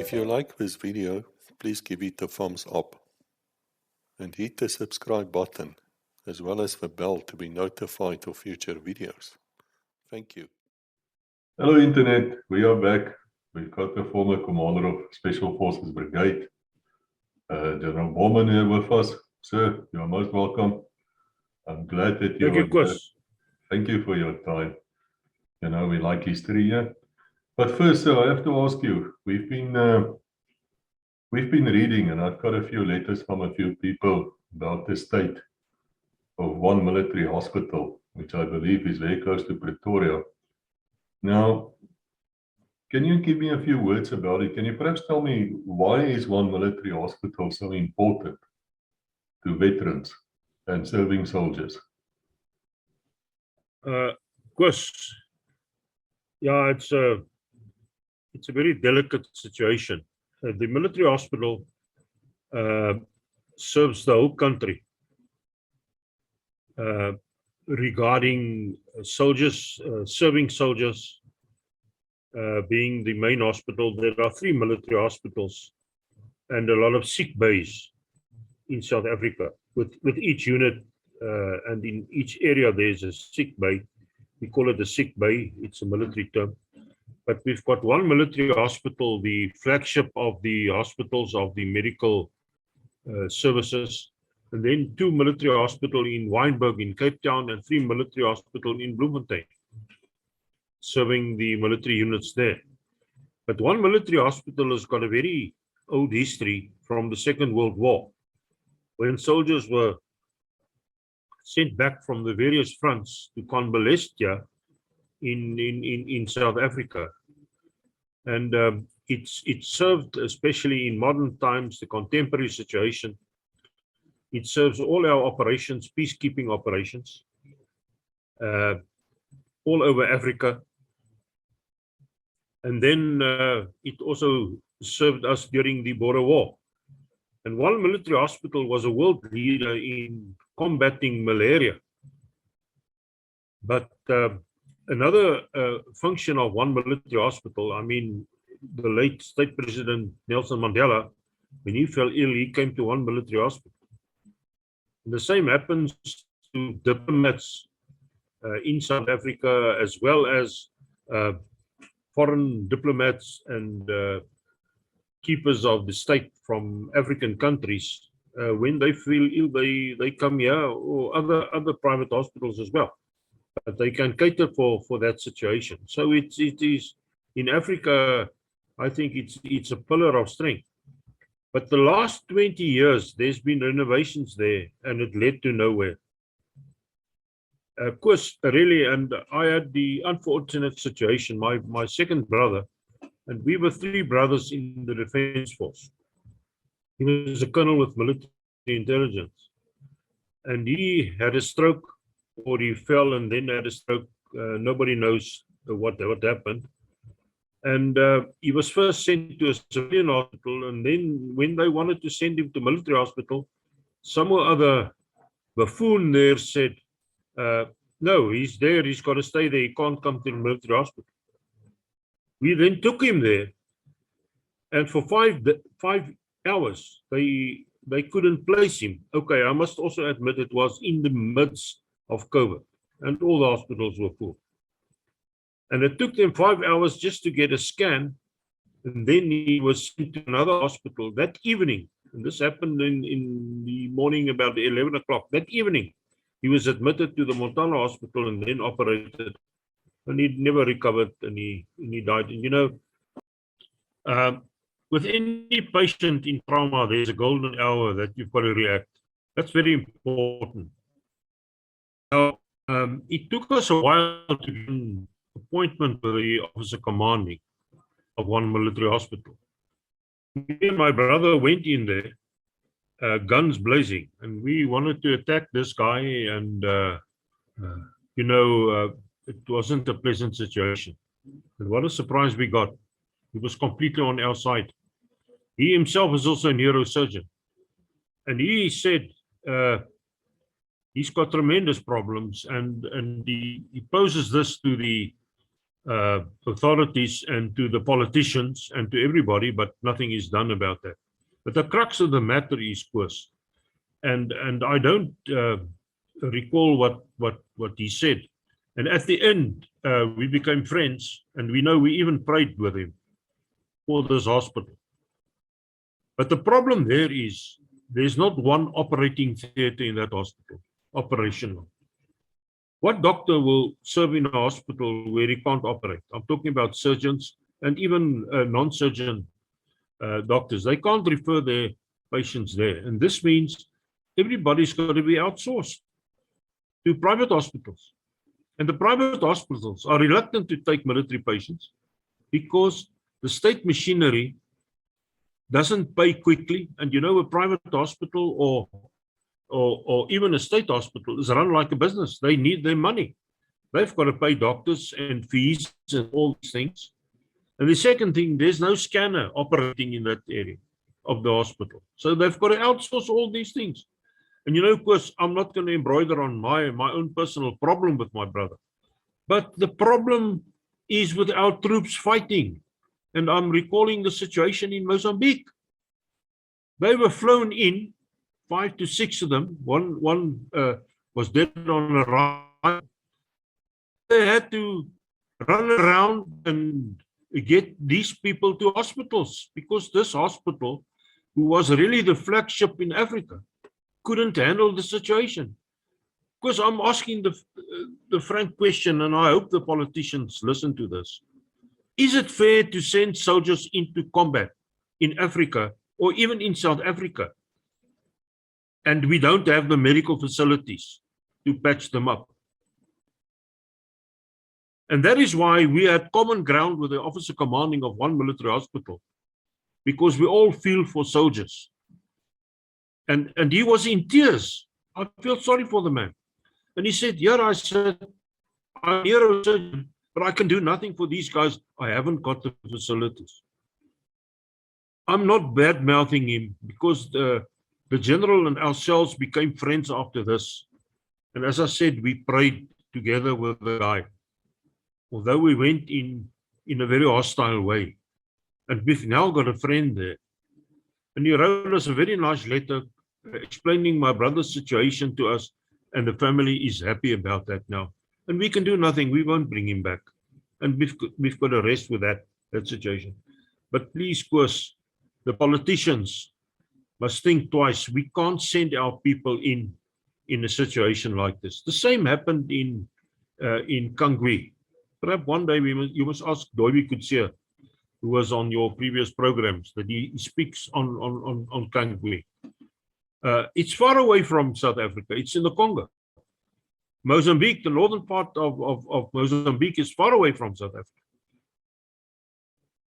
If you like this video, please give it a thumbs up and hit the subscribe button as well as the bell to be notified of future videos. Thank you. Hello Internet, we are back. We've got the former commander of Special Forces Brigade, General Bornman here with us. Sir, you are most welcome. I'm glad that you are here. Thank you for your time. You know, we like history here. But first, sir, I have to ask you, we've been reading, and I've got a few letters from a few people about the state of one military hospital, which I believe is very close to Pretoria. Now, can you give me a few words about it? Can you perhaps tell me why is one military hospital so important to veterans and serving soldiers? Chris, yeah, it's a very delicate situation. The military hospital serves the whole country regarding soldiers, serving soldiers being the main hospital. There are 3 military hospitals and a lot of sick bays in South Africa. With each unit and in each area there's a sick bay. We call it a sick bay. It's a military term. But we've got one military hospital, the flagship of the hospitals of the medical services, and then 2 military hospitals in Wynberg in Cape Town and 3 military hospitals in Bloemfontein, serving the military units there. But one military hospital has got a very old history from the Second World War, when soldiers were sent back from the various fronts to Convalestia in South Africa. And it served, especially in modern times, the contemporary situation. It serves all our operations, peacekeeping operations, all over Africa. And then it also served us during the Boer War. And one military hospital was a world leader in combating malaria. But another function of one military hospital, I mean, the late state president Nelson Mandela, when he fell ill, he came to one military hospital. And the same happens to diplomats in South Africa, as well as foreign diplomats and keepers of the state from African countries. When they feel ill, they come here, or other private hospitals as well. But they can cater for that situation. So it is in Africa, I think it's a pillar of strength. But the last 20 years, there's been renovations there, and it led to nowhere. Of course, really, and I had the unfortunate situation, my second brother, and we were 3 brothers in the Defence Force. He was a colonel with military intelligence, and he had a stroke, or he fell and then had a stroke. Nobody knows what happened. And he was first sent to a civilian hospital, and then when they wanted to send him to military hospital, some or other buffoon there said, no, he's there, he's got to stay there, he can't come to the military hospital. We then took him there, and for 5 hours, they couldn't place him. Okay, I must also admit it was in the midst of COVID, and all the hospitals were full. And it took them 5 hours just to get a scan, and then he was sent to another hospital that evening. And this happened in the morning about 11 o'clock. That evening, he was admitted to the Montana hospital and then operated. And he never recovered, and he died. And you know, with any patient in trauma, there's a golden hour that you've got to react. That's very important. Now, it took us a while to get an appointment with the officer commanding of one military hospital. Me and my brother went in there, guns blazing, and we wanted to attack this guy, and you know, it wasn't a pleasant situation. And what a surprise we got. He was completely on our side. He himself is also a neurosurgeon. And he said he's got tremendous problems, and he poses this to the authorities and to the politicians and to everybody, but nothing is done about that. But the crux of the matter is, Koos, and I don't recall what he said. And at the end, we became friends, and we know we even prayed with him for this hospital. But the problem there is there's not one operating theater in that hospital, operational. What doctor will serve in a hospital where he can't operate? I'm talking about surgeons and even non-surgeon doctors. They can't refer their patients there. And this means everybody's got to be outsourced to private hospitals. And the private hospitals are reluctant to take military patients because the state machinery doesn't pay quickly. And you know, a private hospital or even a state hospital is run like a business. They need their money. They've got to pay doctors and fees and all these things. And the second thing, there's no scanner operating in that area of the hospital. So they've got to outsource all these things. And you know, of course, I'm not going to embroider on my own personal problem with my brother. But the problem is with our troops fighting. And I'm recalling the situation in Mozambique. They were flown in, 5 to 6 of them. One was dead on arrival. They had to run around and get these people to hospitals because this hospital, who was really the flagship in Africa, couldn't handle the situation. Because I'm asking the frank question, and I hope the politicians listen to this. Is it fair to send soldiers into combat in Africa or even in South Africa, and we don't have the medical facilities to patch them up? And that is why we had common ground with the officer commanding of one military hospital, because we all feel for soldiers. And he was in tears. I feel sorry for the man. And he said, yeah, I said, I'm a neurosurgeon, but I can do nothing for these guys. I haven't got the facilities. I'm not bad-mouthing him because the general and ourselves became friends after this. And as I said, we prayed together with the guy, although we went in a very hostile way. And we've now got a friend there. And he wrote us a very nice letter explaining my brother's situation to us, and the family is happy about that now. And we can do nothing. We won't bring him back. And we've got to rest with that situation. But please, of course, the politicians must think twice. We can't send our people in a situation like this. The same happened in Kangwi. Perhaps one day you must ask Doibi Kutsia, who was on your previous programs, that he speaks on Kangwi. It's far away from South Africa. It's in the Congo. Mozambique, the northern part of Mozambique is far away from South Africa.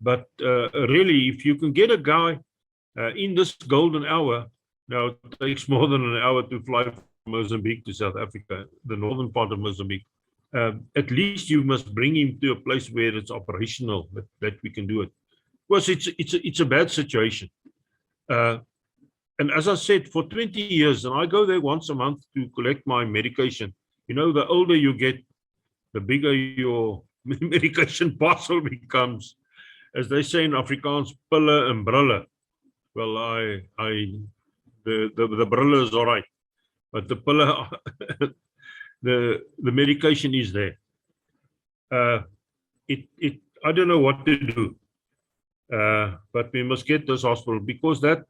But really, if you can get a guy in this golden hour, now it takes more than an hour to fly from Mozambique to South Africa, the northern part of Mozambique. At least you must bring him to a place where it's operational, that we can do it. Because it's a bad situation. And as I said, for 20 years, and I go there once a month to collect my medication. You know, the older you get, the bigger your medication parcel becomes. As they say in Afrikaans, pille and brille. Well, the brille is all right, but the pille, the medication is there. I don't know what to do. But we must get this hospital, because that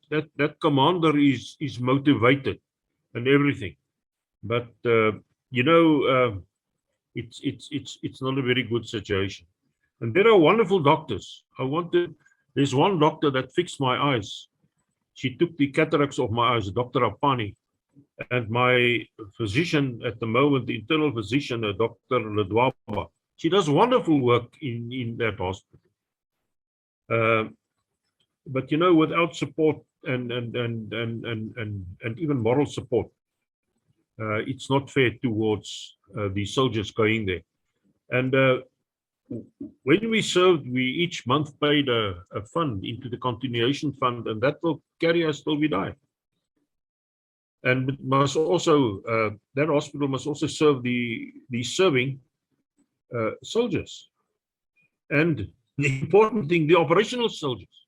commander is motivated and everything. But you know, it's not a very good situation. And there are wonderful doctors. There's one doctor that fixed my eyes. She took the cataracts off my eyes, Dr. Apani. And my physician at the moment, the internal physician, Dr. Ledwaba, she does wonderful work in that hospital. But you know, without support and even moral support, it's not fair towards the soldiers going there. And when we served, we each month paid a fund into the continuation fund, and that will carry us till we die. And it must also that hospital must also serve the serving soldiers. And the important thing, the operational soldiers.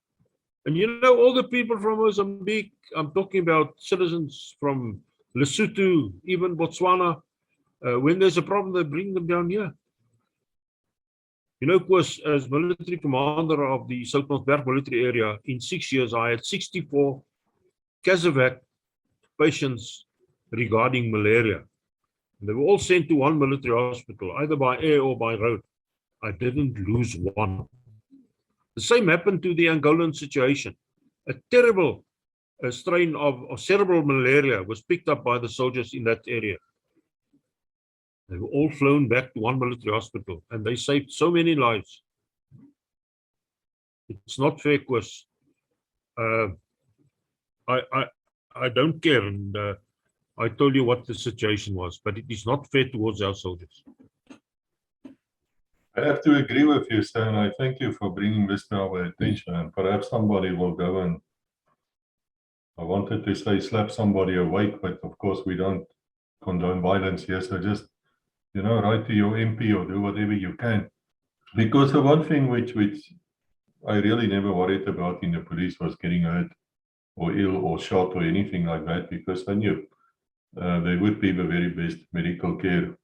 And you know, all the people from Mozambique, I'm talking about citizens from Lesotho, even Botswana, when there's a problem, they bring them down here. You know, of course, as military commander of the Soutpansberg military area, in 6 years, I had 64 Casevac patients regarding malaria. They were all sent to one military hospital, either by air or by road. I didn't lose one. The same happened to the Angolan situation. A terrible strain of cerebral malaria was picked up by the soldiers in that area. They were all flown back to one military hospital, and they saved so many lives. It's not fair, because I don't care, and I told you what the situation was, but it is not fair towards our soldiers. I have to agree with you, Stan. I thank you for bringing this to our attention, and perhaps somebody will go and, I wanted to say slap somebody awake, but of course we don't condone violence here, so just, you know, write to your MP or do whatever you can. Because the one thing which I really never worried about in the police was getting hurt or ill or shot or anything like that, because I knew there would be the very best medical care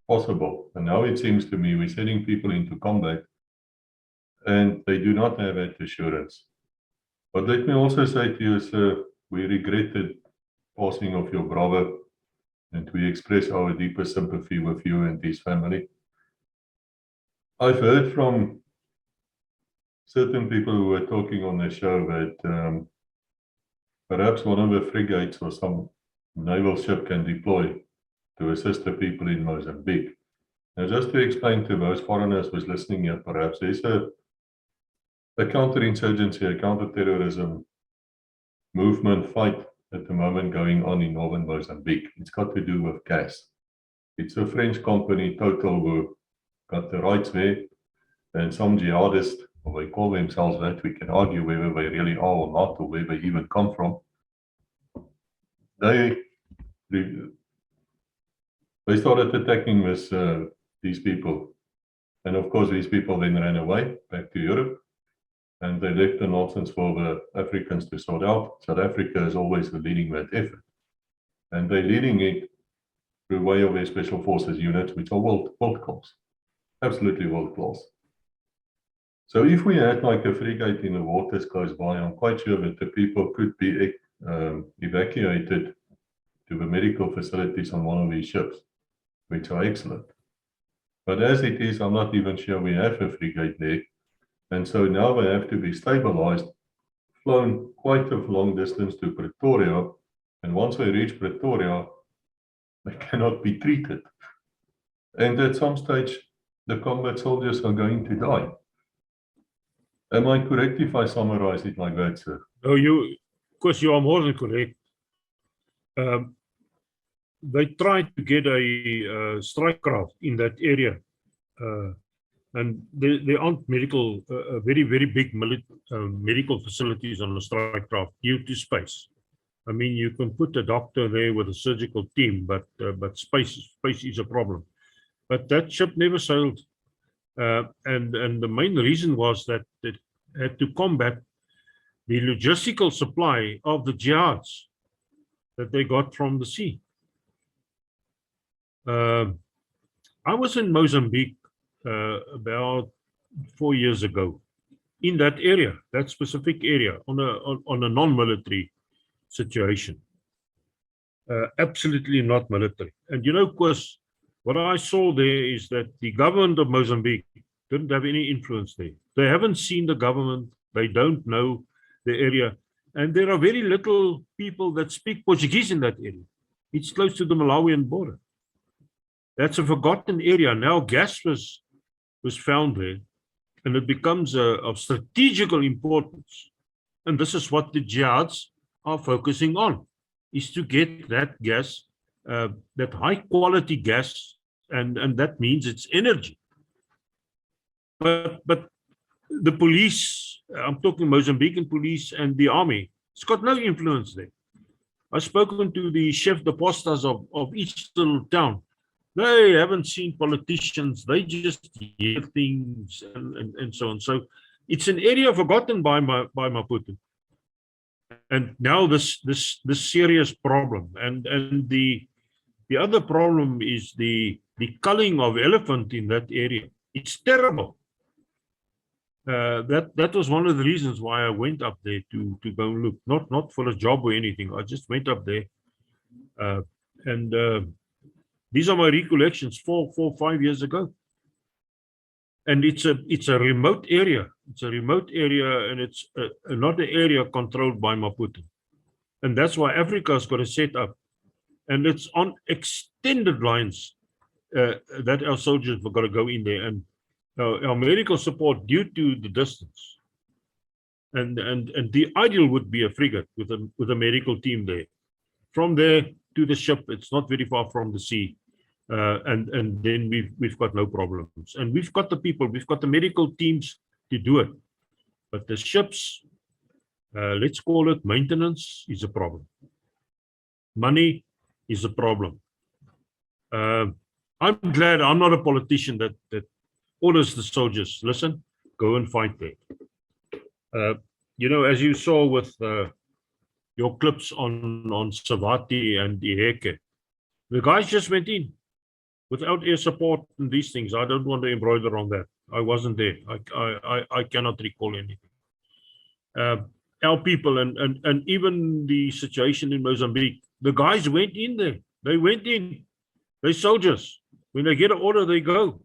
possible. And now it seems to me we're sending people into combat and they do not have that assurance. But let me also say to you, sir, we regret the passing of your brother, and we express our deepest sympathy with you and his family. I've heard from certain people who were talking on the show that perhaps one of the frigates or some naval ship can deploy to assist the people in Mozambique. Now, just to explain to those foreigners who's listening here, perhaps there's a counterinsurgency, a counterterrorism movement fight at the moment going on in northern Mozambique. It's got to do with gas. It's a French company, Total, who got the rights there, and some jihadists, or they call themselves that, we can argue whether they really are or not, or where they even come from. They started attacking these people. And of course, these people then ran away back to Europe, and they left the nonsense for the Africans to sort out. South Africa is always leading that effort. And they're leading it through way of their special forces units, which are world class, absolutely world class. So if we had like a frigate in the waters close by, I'm quite sure that the people could be evacuated to the medical facilities on one of these ships, which are excellent. But as it is, I'm not even sure we have a frigate there. And so now they have to be stabilized, flown quite a long distance to Pretoria. And once they reach Pretoria, they cannot be treated. And at some stage, the combat soldiers are going to die. Am I correct if I summarize it like that, sir? No, of course, you are more than correct. They tried to get a strike craft in that area. And there aren't very, very big medical facilities on the strike craft due to space. I mean, you can put a doctor there with a surgical team, but space is a problem. But that ship never sailed. And the main reason was that it had to combat the logistical supply of the jihads that they got from the sea. I was in Mozambique about 4 years ago, in that area, that specific area, on a non-military situation. Absolutely not military. And you know, of course, what I saw there is that the government of Mozambique didn't have any influence there. They haven't seen the government. They don't know the area. And there are very little people that speak Portuguese in that area. It's close to the Malawian border. That's a forgotten area. Now gas was found there, and it becomes of strategical importance. And this is what the jihads are focusing on, is to get that gas, that high quality gas, and that means it's energy. But the police, I'm talking Mozambican police and the army, it's got no influence there. I've spoken to the chef de postas of each little town. They haven't seen politicians. They just hear things and so on. So it's an area forgotten by Maputo. And now this serious problem. And the other problem is the culling of elephant in that area. It's terrible. That was one of the reasons why I went up there to go and look. Not for a job or anything. I just went up there. And these are my recollections 5 years ago. And it's a remote area. It's a remote area, and it's not an area controlled by Maputo. And that's why Africa's got to set up. And it's on extended lines that our soldiers have got to go in there. And our medical support due to the distance. And the ideal would be a frigate with a medical team there. From there to the ship, it's not very far from the sea. And then we've got no problems. And we've got the people, we've got the medical teams to do it. But the ships, let's call it maintenance, is a problem. Money is a problem. I'm glad I'm not a politician that orders the soldiers, listen, go and fight there. You know, as you saw with your clips on Savati and Iheke, the guys just went in without air support and these things. I don't want to embroider on that. I wasn't there. I cannot recall anything. Our people and even the situation in Mozambique, the guys went in there. They went in. They're soldiers. When they get an order, they go.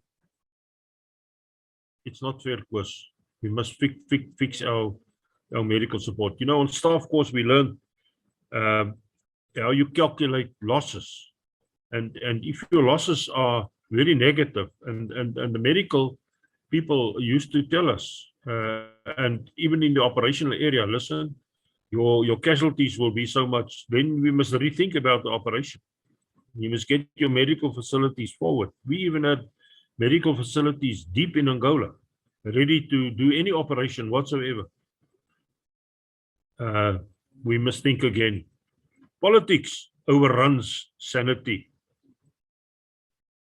It's not fair, Chris. We must fix our medical support. You know, on staff course, we learned how you calculate losses. And if your losses are very negative, and the medical people used to tell us, and even in the operational area, listen, your casualties will be so much, then we must rethink about the operation. You must get your medical facilities forward. We even had medical facilities deep in Angola, ready to do any operation whatsoever. We must think again. Politics overruns sanity.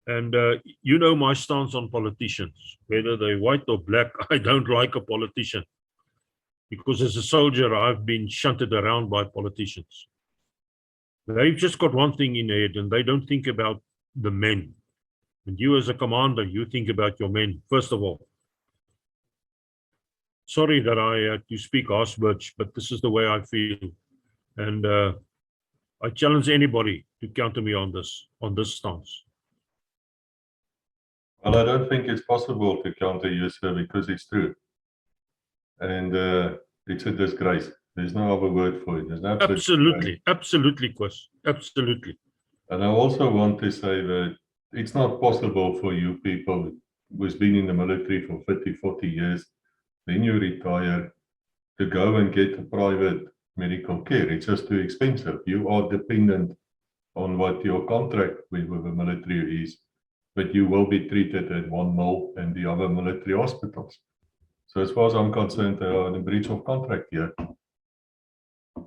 And you know my stance on politicians, whether they're white or black. I don't like a politician, because as a soldier, I've been shunted around by politicians. They've just got one thing in their head, and they don't think about the men. And you as a commander, you think about your men, first of all. Sorry that I had to speak harsh words, but this is the way I feel. And I challenge anybody to counter me on this stance. Well, I don't think it's possible to counter you, sir, because it's true. And it's a disgrace. There's no other word for it. There's no absolutely, Chris. Absolutely. And I also want to say that it's not possible for you people who's been in the military for 30, 40 years, then you retire, to go and get a private medical care. It's just too expensive. You are dependent on what your contract with the military is, but you will be treated at one mill and the other military hospitals. So as far as I'm concerned, they are in a breach of contract here.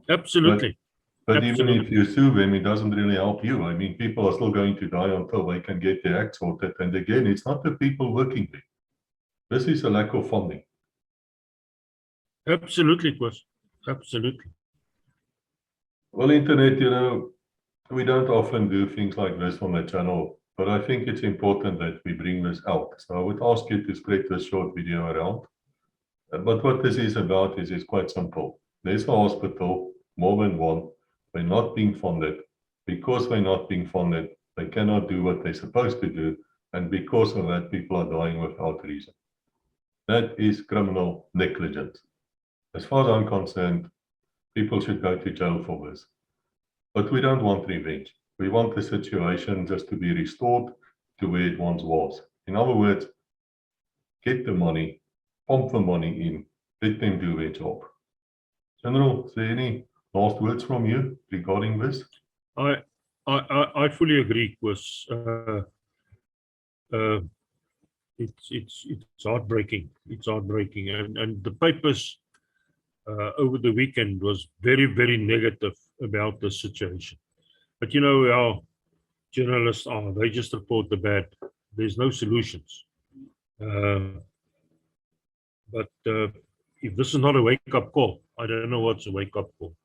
Absolutely. But Absolutely. even if you sue them, it doesn't really help you. I mean, people are still going to die until they can get their act sorted. And again, it's not the people working there. This is a lack of funding. Absolutely, Chris. Absolutely. Well, Internet, you know, we don't often do things like this on the channel, but I think it's important that we bring this out. So I would ask you to spread this short video around. But what this is about is quite simple. There's a hospital, more than one. They're not being funded. Because they're not being funded, they cannot do what they're supposed to do. And because of that, people are dying without reason. That is criminal negligence. As far as I'm concerned, people should go to jail for this. But we don't want revenge. We want the situation just to be restored to where it once was. In other words, get the money, pump the money in, let them do their job. General, is there any last words from you regarding this? I fully agree with it's heartbreaking. It's heartbreaking. And the papers over the weekend was very, very negative about the situation. But you know, journalists are. They just report the bad. There's no solutions. But if this is not a wake-up call, I don't know what's a wake-up call.